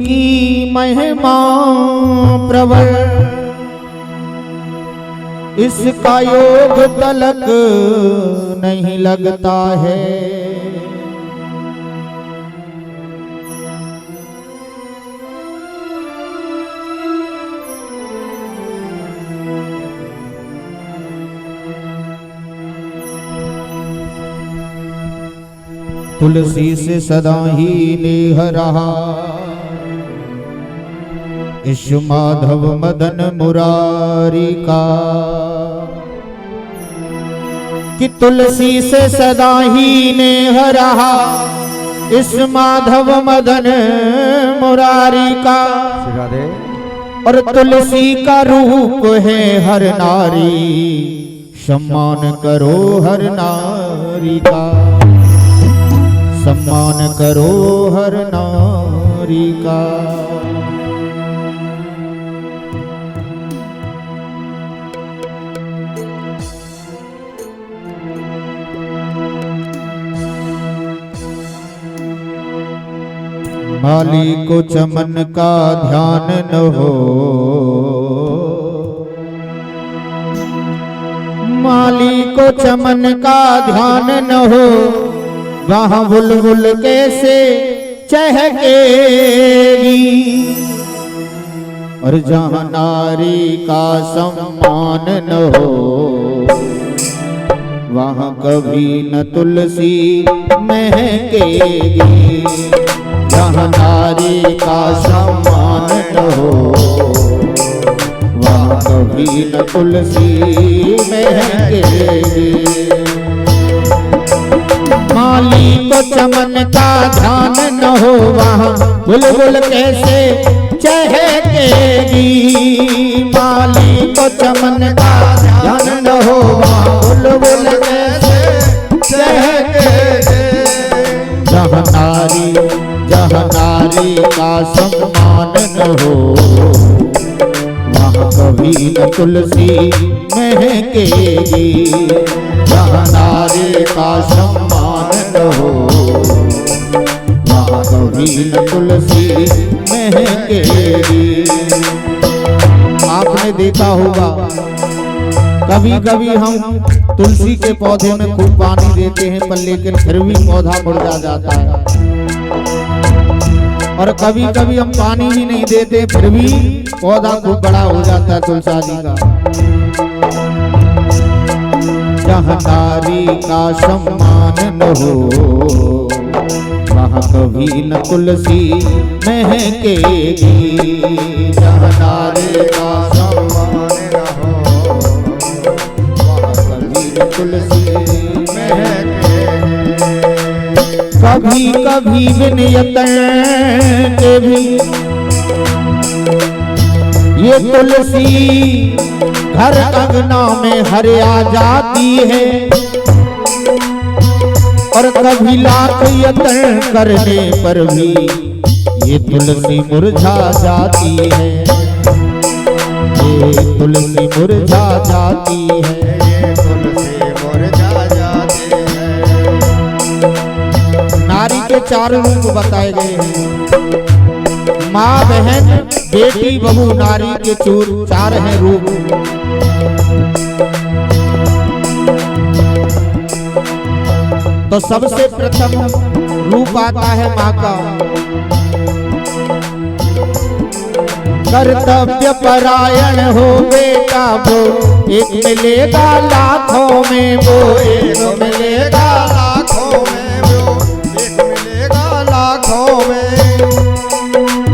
की महिमा प्रबल, इसका योग तलक नहीं लगता है। तुलसी से सदा ही नेह रहा, इस माधव मदन मुरारी का। कि तुलसी से सदा ही नेह रहा, इस माधव मदन मुरारी का। और तुलसी का रूप है हर नारी, सम्मान करो हर नारी का, सम्मान करो हर नारी का। माली को चमन का ध्यान न हो, माली को चमन का ध्यान न हो, वहाँ बुलबुल कैसे चहकेगी। और जहाँ नारी का सम्मान न हो, वहाँ कभी न तुलसी महकेगी। जहाँ नारी का सम्मान न हो, वहाँ कभी न तुलसी महकेगी। माली को चमन का ध्यान न हो, वहाँ बुलबुल कैसे चहकेगी। माली को चमन का ध्यान न हो, वहाँ बुलबुल कैसे चहकेगी। जहाँ नारी का सम्मान न हो, वहाँ कभी न तुलसी महकेगी। जहाँ नारी का सम्मान न हो, वहाँ कभी न तुलसी महकेगी। आपने देखा होगा कभी कभी हम तुलसी के पौधे में खूब पानी देते हैं, पर लेकिन फिर भी पौधा मुरझा जाता है। और कभी कभी हम पानी ही नहीं देते, फिर भी पौधा खूब बड़ा हो जाता है तुलसी का। जहाँ नारी का सम्मान न हो, वहाँ कभी न तुलसी महकेगी। जहाँ नारी का सम्मान न हो, वहाँ कभी न तुलसी महकेगी। कभी कभी विनयतन के भी ये तुलसी घर अंगना में हरिया जाती है। और कभी लाख यत्न करने पर भी ये तुलसी मुरझा जाती है। ये तुलसी मुरझा जाती है, ये तुलसी मुरझा जाती है। नारी के चार रूप बताए गए हैं, माँ, बहन, बेटी, बहू। नारी के चार हैं रूप। तो सबसे प्रथम रूप आता है माँ का। कर्तव्य परायण हो बेटा वो, एक मिलेगा लाखों में वो, एक मिलेगा लाखों में वो, एक मिलेगा लाखों में।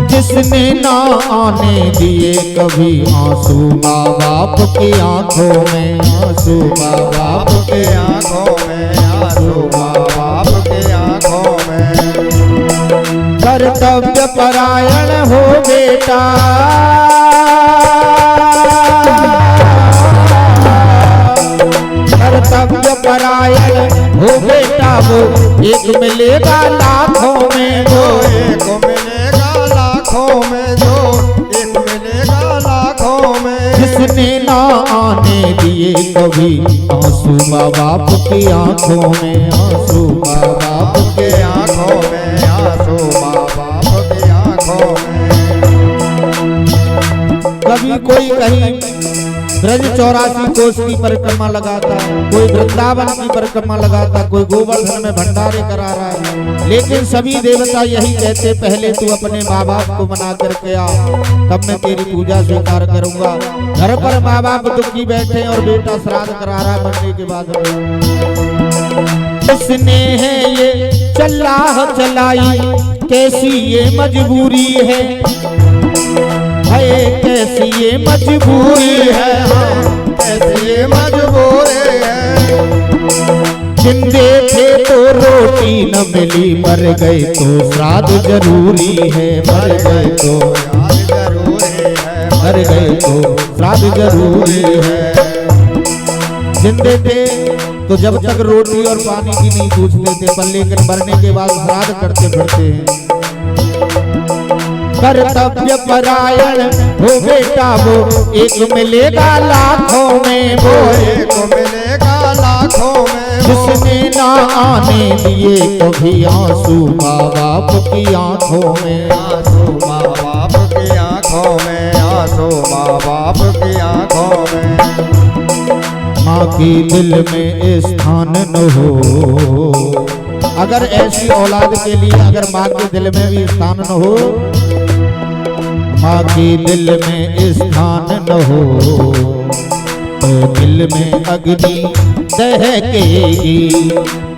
जिसने ना आने दिए कभी आंसू माँ बाप की आंखों में, आंसू माँ बाप की आंखों में, आंसू माँ बाप की आंखों में। कर्तव्य परायण हो बेटा, कर्तव्य परायण हो बेटा वो, एक मिलेगा लाखों में वो, एक मिलेगा लाखों में जो, एक मिलेगा लाखों में। जिसने ना आने दिए कभी आंसू माँ बाप की आंखों में, आंसू माँ बाप की आंखों में, आंसू माँ बाप की आंखों में। कभी कोई कहीं ब्रज 84 कोस की परिक्रमा लगाता, कोई वृंदावन की परिक्रमा लगाता, कोई गोवर्धन में भंडारे करा रहा है, लेकिन सभी देवता यही कहते पहले तू अपने माँ बाप को मना करके आ, तब मैं तेरी पूजा स्वीकार करूंगा। घर पर माँ बाप दुखी बैठे और बेटा श्राद्ध करा रहा मरने के बाद। किसने है ये चलाह चलाई, कैसी ये मजबूरी है, कैसी ये मजबूरी है, कैसी ये मजबूरी है। जिंदे थे तो रोटी न मिली, मर गए तो श्राद्ध जरूरी है, मर गए तो जरूरी है, मर गए तो श्राद्ध जरूरी है। जिंदे थे तो जब तक रोटी और पानी की नहीं पूछते थे, पर लेकिन मरने के बाद श्राद्ध करते फिरते हैं। कर्तव्य परायण हो बेटा वो, एक मिलेगा लाखों में वो, एक मिलेगा लाखों में। जिसने ना आने दिए कभी आंसू माँ बाप की आंखों में, आंसू माँ बाप की आंखों में, आंसू माँ बाप की आंखों में। माँ की दिल में स्थान न हो, अगर ऐसी औलाद के लिए अगर माँ के दिल में भी स्थान न हो, माँ के दिल में स्थान न हो, तो दिल में अग्नि दहकेगी,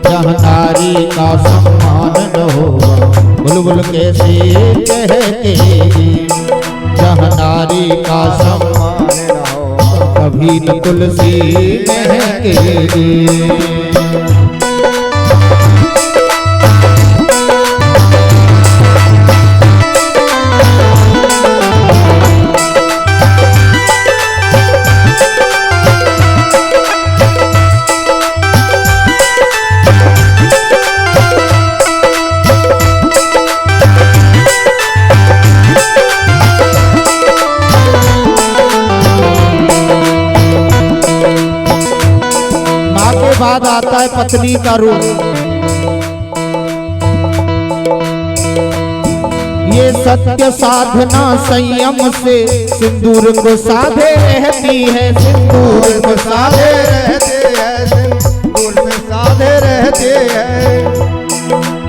जहाँ नारी का सम्मान न हो। बुलबुल कैसे दहकेगी, जहाँ नारी का सम्मान न हो, कभी न तुलसी महकेगी। बाद आता है पत्नी का रूप। ये सत्य साधना संयम से सिंदूर को साधे रहती है, सिंदूर को साधे रहते हैं, सिंदूर में साधे रहते हैं।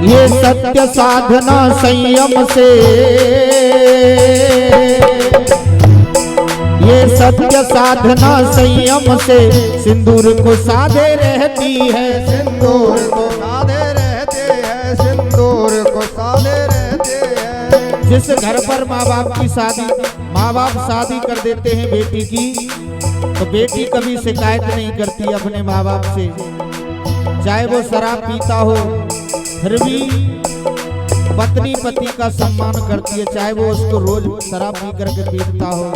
ये सत्य साधना संयम से, ये सत्य साधना संयम से सिंदूर को साधे रहती है, सिंदूर को साधे रहते हैं, सिंदूर को साधे रहते हैं। जिस घर पर माँ बाप की शादी, माँ बाप शादी कर देते हैं बेटी की, तो बेटी कभी शिकायत नहीं करती अपने माँ बाप से, चाहे वो शराब पीता हो फिर भी पत्नी पति का सम्मान करती है, चाहे वो उसको रोज शराब पी करके पीता हो।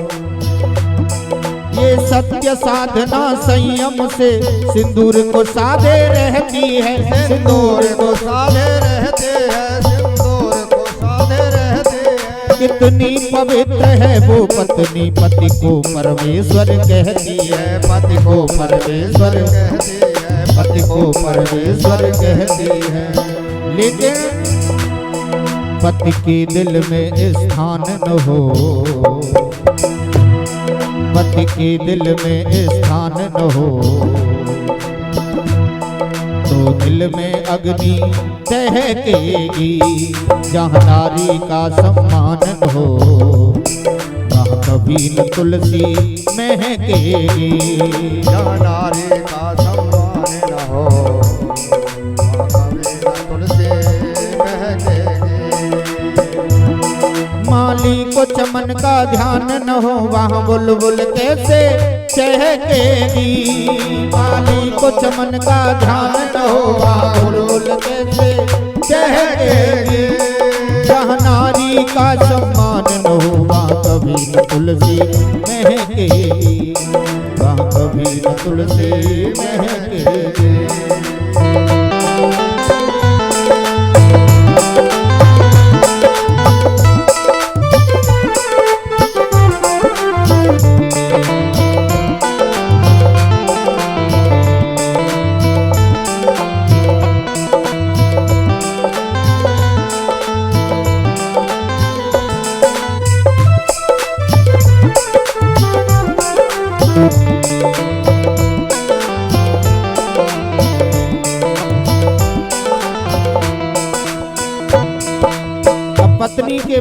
ये सत्य साधना संयम से सिंदूर को साधे रहती है, सिंदूर को साधे रहते हैं, सिंदूर को साधे रहते हैं। कितनी पवित्र है वो पत्नी, पति को परमेश्वर कहती है, पति को परमेश्वर कहती है, पति को परमेश्वर कहती है। लेकिन पति के दिल में स्थान न हो, पति के दिल में स्थान न हो, तो दिल में अग्नि दहकेगी, जहाँ नारी का सम्मान न हो, वहाँ कभी न तुलसी महकेगी। जहाँ नारी का सम्मान न हो, वहाँ कभी न तुलसी महकेगी। माली को चमन का ध्यान न हो, वहाँ बुलबुल कैसे चहकेगी। माली को चमन का ध्यान न हो, वहाँ बुलबुल कैसे चहकेगी। जहाँ नारी का सम्मान न हो, वहाँ कभी न तुलसी महकेगी, वहाँ कभी न तुलसी महकेगी।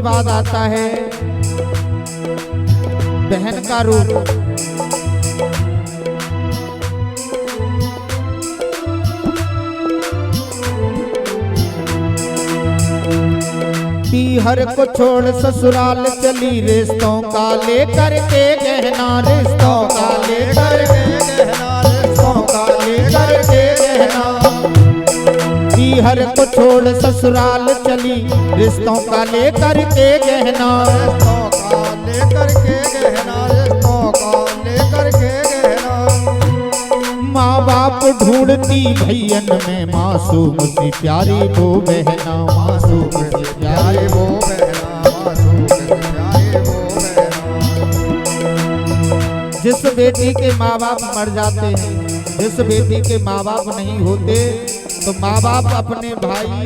बाद आता है बहन का रूप। पीहर को छोड़ ससुराल चली, रिश्तों का लेकर के गहना, रिश्तों का लेकर के गहना, रिश्तों का लेकर के गहना। पीहर को छोड़ ससुराल चली, रिश्तों का लेकर के गहना, रिश्तों का लेकर के गहना, रिश्तों का लेकर के गहना। माँ बाप ढूंढती भैयन में मासूम सी प्यारी वो बहना, मासूम सी प्यारी वो बहना, मासूम से प्यारे वो बहना। जिस बेटी के माँ बाप मर जाते हैं, जिस बेटी के माँ बाप नहीं होते, तो माँ बाप अपने भाई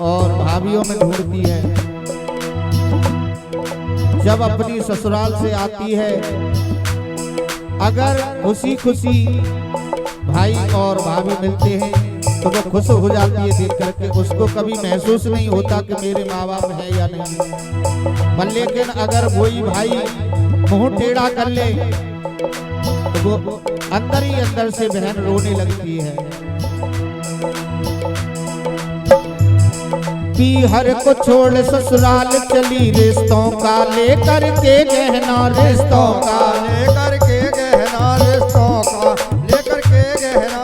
और भाभीयों में ढूंढती है। जब अपनी ससुराल से आती है, अगर खुशी खुशी भाई और भाभी मिलते हैं तो वो खुश हो जाती है देख करके। उसको कभी महसूस नहीं होता कि मेरे माँ बाप हैं या नहीं। पर लेकिन अगर वही भाई मुंह टेढ़ा कर ले तो वो अंदर ही अंदर से बहन रोने लगती है। पीहर को छोड़ ससुराल चली, रिश्तों का लेकर के गहना, रिश्तों का लेकर के गहना, रिश्तों का लेकर के गहना।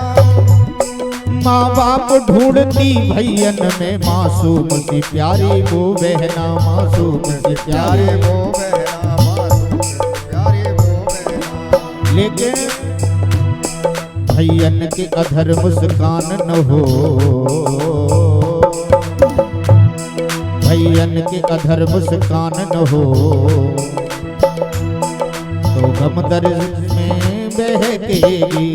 माँ बाप ढूंढती भैयन में मासूम सी प्यारी वो बहना, मासूम सी प्यारी प्यारे वो बहना, मासूम से प्यारे वो बहना। लेकिन भैयन के अधर मुस्कान न हो, भैयन के अधर मुस्कान न हो, तो गम दर्द में बहकेगी।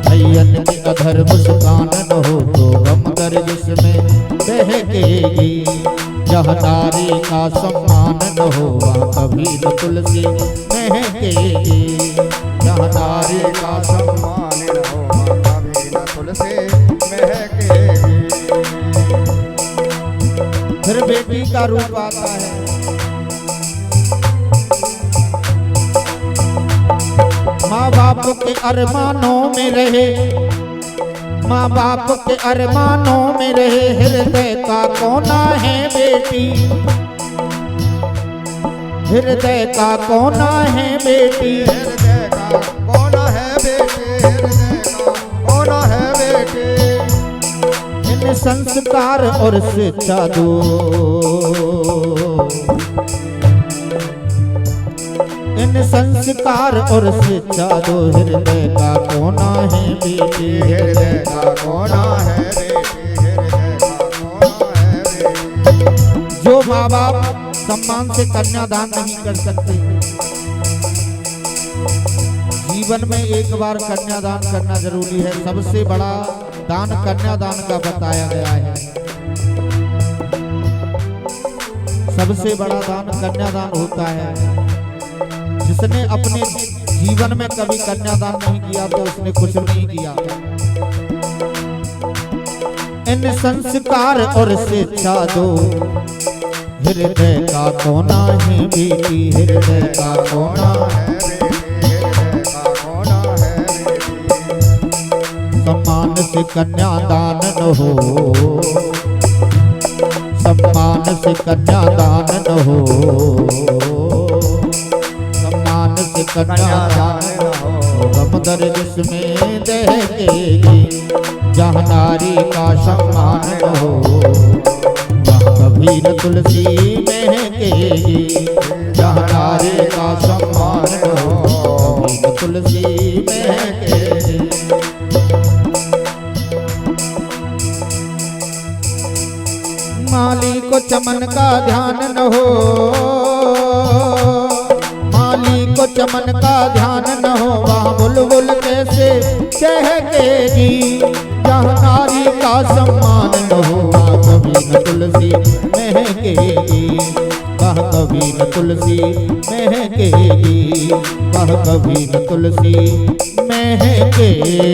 भैयन के अधर मुस्कान न हो, तो गम दर्द में बहकेगी। जहाँ नारी का सम्मान न हो, वहाँ कभी न तुलसी महकेगी। जहाँ नारी का सम्मान न हो, कभी न तुलसी महकेगी। फिर बेटी का रूप आता है। माँ बाप के अरमानों में रहे, माँ बाप के अरमानों में रहे, हृदय का कोना है बेटी, हृदय का कोना है बेटी। हृदय का कोना है बेटी, हृदय का कोना है बेटी। इन संस्कार और शिक्षा दो, इन संस्कार और शिक्षा दो, हृदय का कोना है बेटी, हृदय का कोना है बेटी, हृदय का कोना है बेटी। जो माँ बाप सम्मान से कन्यादान नहीं कर सकते, जीवन में एक बार कन्यादान करना जरूरी है। सबसे बड़ा दान कन्यादान का बताया गया है। सबसे बड़ा दान कन्यादान होता है। जिसने अपने जीवन में कभी कन्यादान नहीं किया तो उसने कुछ नहीं किया। इन संस्कार और शिक्षा दो, हृदय का कोना है बेटी, हृदय का कोना है। सम्मान से कन्यादान न हो, सम्मान से कन्यादान न हो, सम्मान से कन्यादान न हो, गम दर्द में दहकेगी। जहाँ नारी का सम्मान न हो, वहाँ कभी न तुलसी महकेगी। जहाँ नारी का सम्मान न हो, कभी न तुलसी महकेगी। माली को चमन का ध्यान न हो, माली को चमन का ध्यान न हो, वहाँ बुलबुल कैसे चहकेगी। जहाँ नारी का सम्मान न हो, वहाँ कभी न तुलसी महकेगी, वहाँ कभी न तुलसी महकेगी, वहाँ कभी न तुलसी महकेगी।